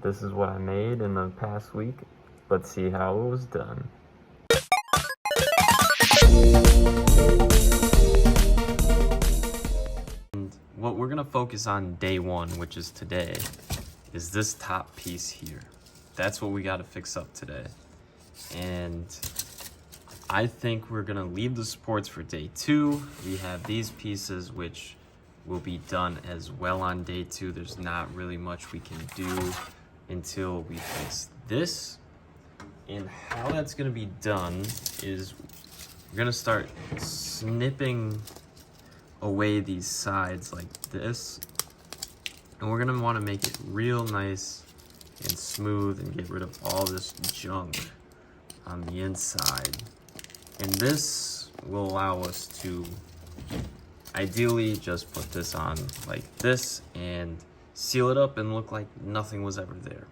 This is what I made in the past week. Let's see how it was done. And what we're gonna focus on day one, which is today, is this top piece here. That's what we gotta fix up today. And I think we're gonna leave the supports for day two. We have these pieces which will be done as well on day two. There's not really much we can do until we fix this. And how that's gonna be done is we're gonna start snipping away these sides like this. And we're gonna wanna make it real nice and smooth and get rid of all this junk on the inside. And this will allow us to ideally just put this on like this and seal it up and look like nothing was ever there.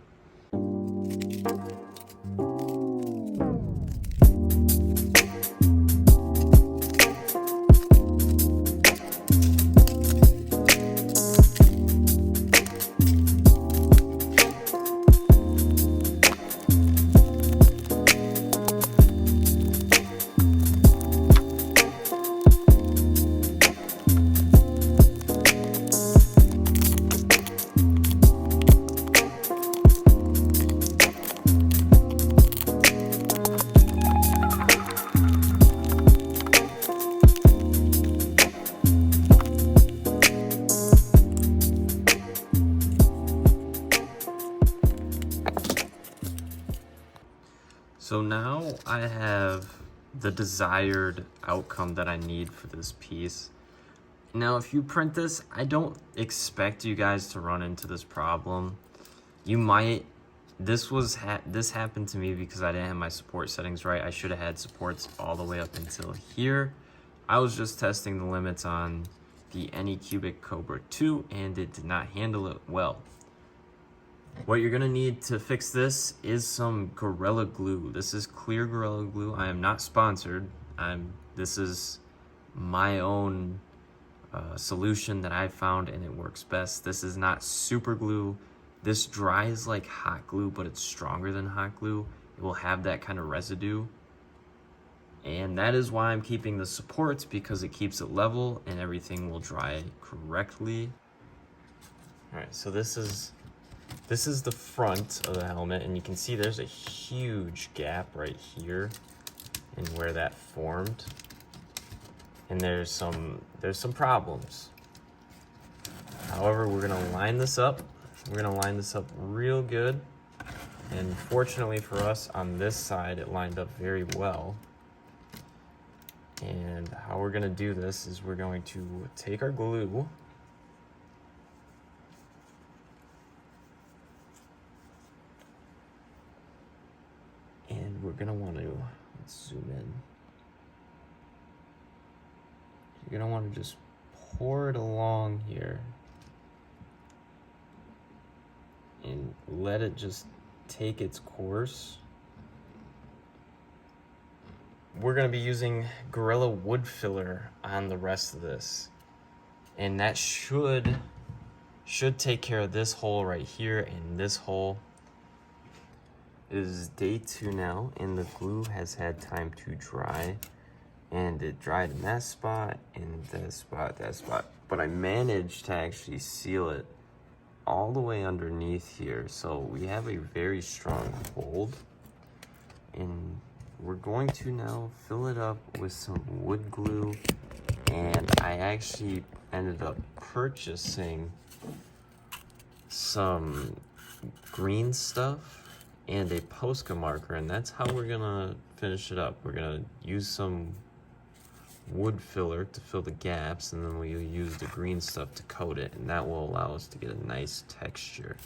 So now I have the desired outcome that I need for this piece. Now, if you print this, I don't expect you guys to run into this problem. You might. This happened to me because I didn't have my support settings right. I should have had supports all the way up until here. I was just testing the limits on the anycubic Kobra 2 and it did not handle it well. What you're gonna need to fix this is some Gorilla Glue. This is clear Gorilla Glue. I am not sponsored. This is my own solution that I found and it works best. This is not super glue. This dries like hot glue, but it's stronger than hot glue. It will have that kind of residue. And that is why I'm keeping the supports, because it keeps it level and everything will dry correctly. All right, so this is the front of the helmet, and you can see there's a huge gap right here in where that formed. And there's some problems. However, we're gonna line this up. We're gonna line this up real good. And fortunately for us, on this side, it lined up very well. And how we're gonna do this is we're going to take our glue, and we're gonna want to, let's zoom in. You're gonna want to just pour it along here and let it just take its course. We're gonna be using Gorilla Wood Filler on the rest of this. And that should take care of this hole right here and this hole. It is day 2 now, and the glue has had time to dry. And it dried in that spot, and that spot. But I managed to actually seal it all the way underneath here. So we have a very strong hold. And we're going to now fill it up with some wood glue. And I actually ended up purchasing some green stuff and a posca marker, and that's how we're gonna finish it up. We're gonna use some wood filler to fill the gaps, and then we'll use the green stuff to coat it, and that will allow us to get a nice texture.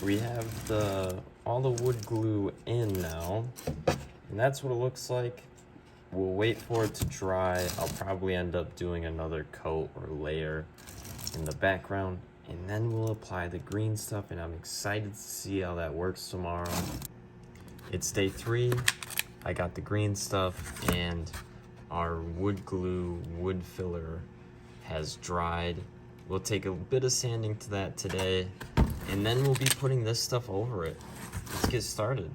we have all the wood glue in now, and that's what it looks like. We'll wait for it to dry. I'll probably end up doing another coat or layer in the background, and then we'll apply the green stuff, and I'm excited to see how that works tomorrow. It's day 3. I got the green stuff, and our wood glue, wood filler has dried. We'll take a bit of sanding to that today, and then we'll be putting this stuff over it. Let's get started.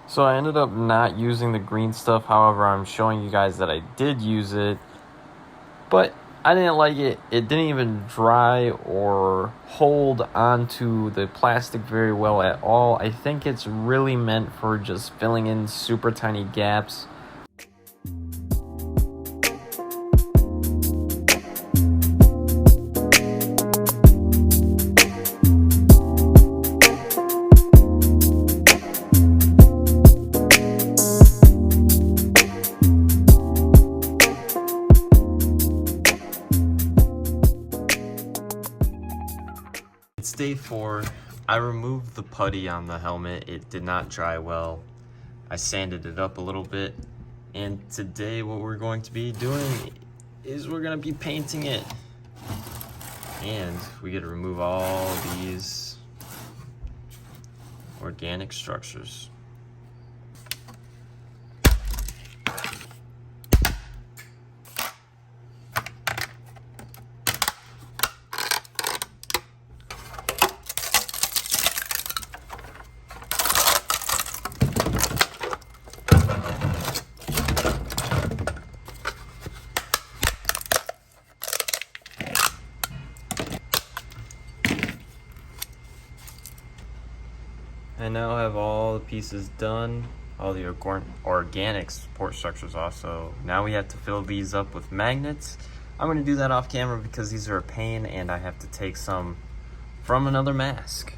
So I ended up not using the green stuff. However, I'm showing you guys that I did use it, but I didn't like it. It didn't even dry or hold onto the plastic very well at all. I think it's really meant for just filling in super tiny gaps. It's day 4. I removed the putty on the helmet. It did not dry well. I sanded it up a little bit. And today what we're going to be doing is we're going to be painting it. And we get to remove all these organic structures. I now have all the pieces done, all the organic support structures also. Now we have to fill these up with magnets. I'm going to do that off camera because these are a pain and I have to take some from another mask.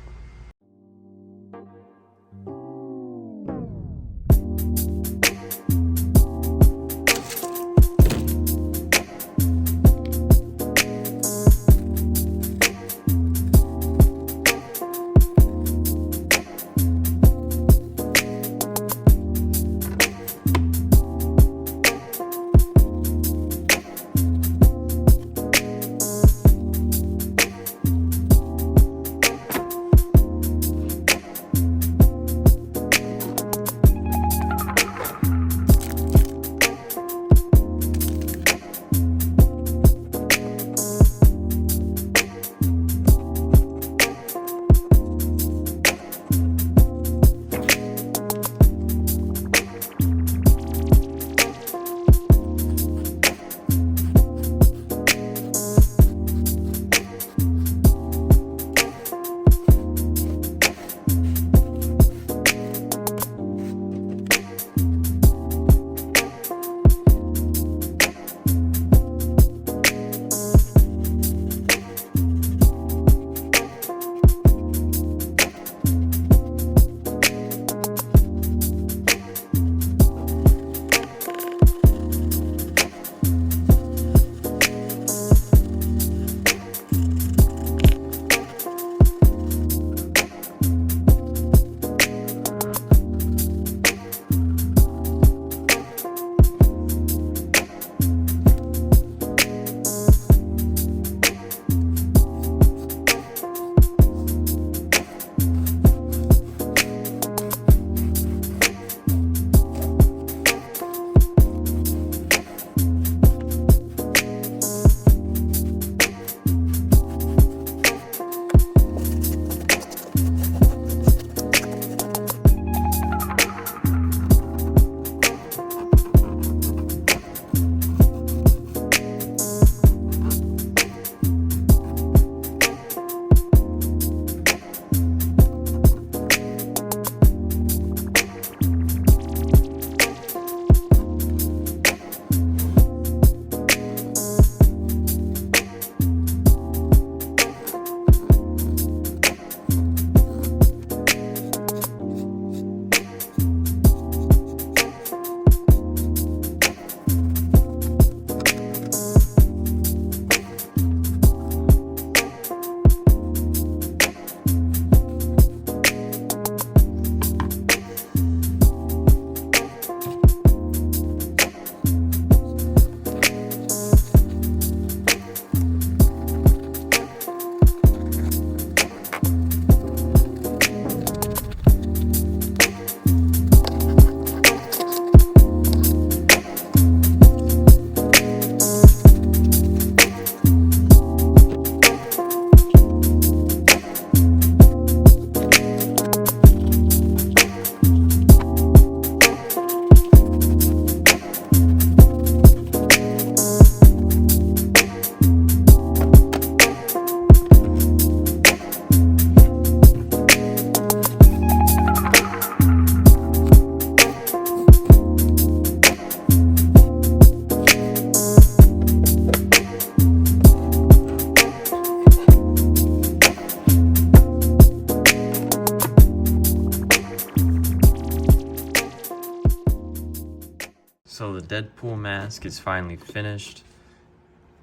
So the Deadpool mask is finally finished.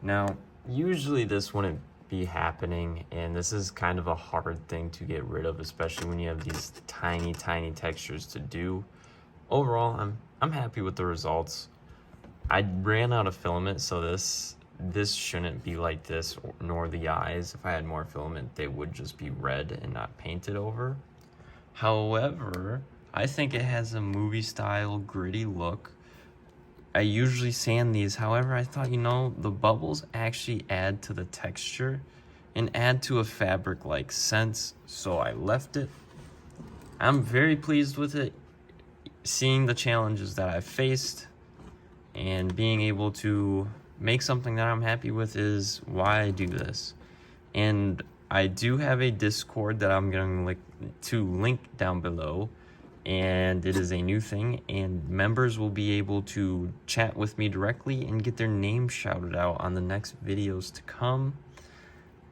Now, usually this wouldn't be happening, and this is kind of a hard thing to get rid of, especially when you have these tiny textures to do. Overall, I'm happy with the results. I ran out of filament, so this shouldn't be like this, nor the eyes. If I had more filament, they would just be red and not painted over. However, I think it has a movie style gritty look. I usually sand these, however, I thought, the bubbles actually add to the texture and add to a fabric-like sense, so I left it. I'm very pleased with it, seeing the challenges that I've faced, and being able to make something that I'm happy with is why I do this. And I do have a Discord that I'm going to link down below, and it is a new thing, and members will be able to chat with me directly and get their name shouted out on the next videos to come.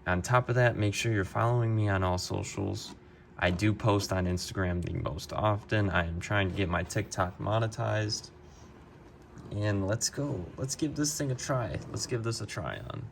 On top of that, make sure you're following me on all socials. I do post on Instagram the most often. I am trying to get my TikTok monetized. And let's go. Let's give this thing a try. Let's give this a try on.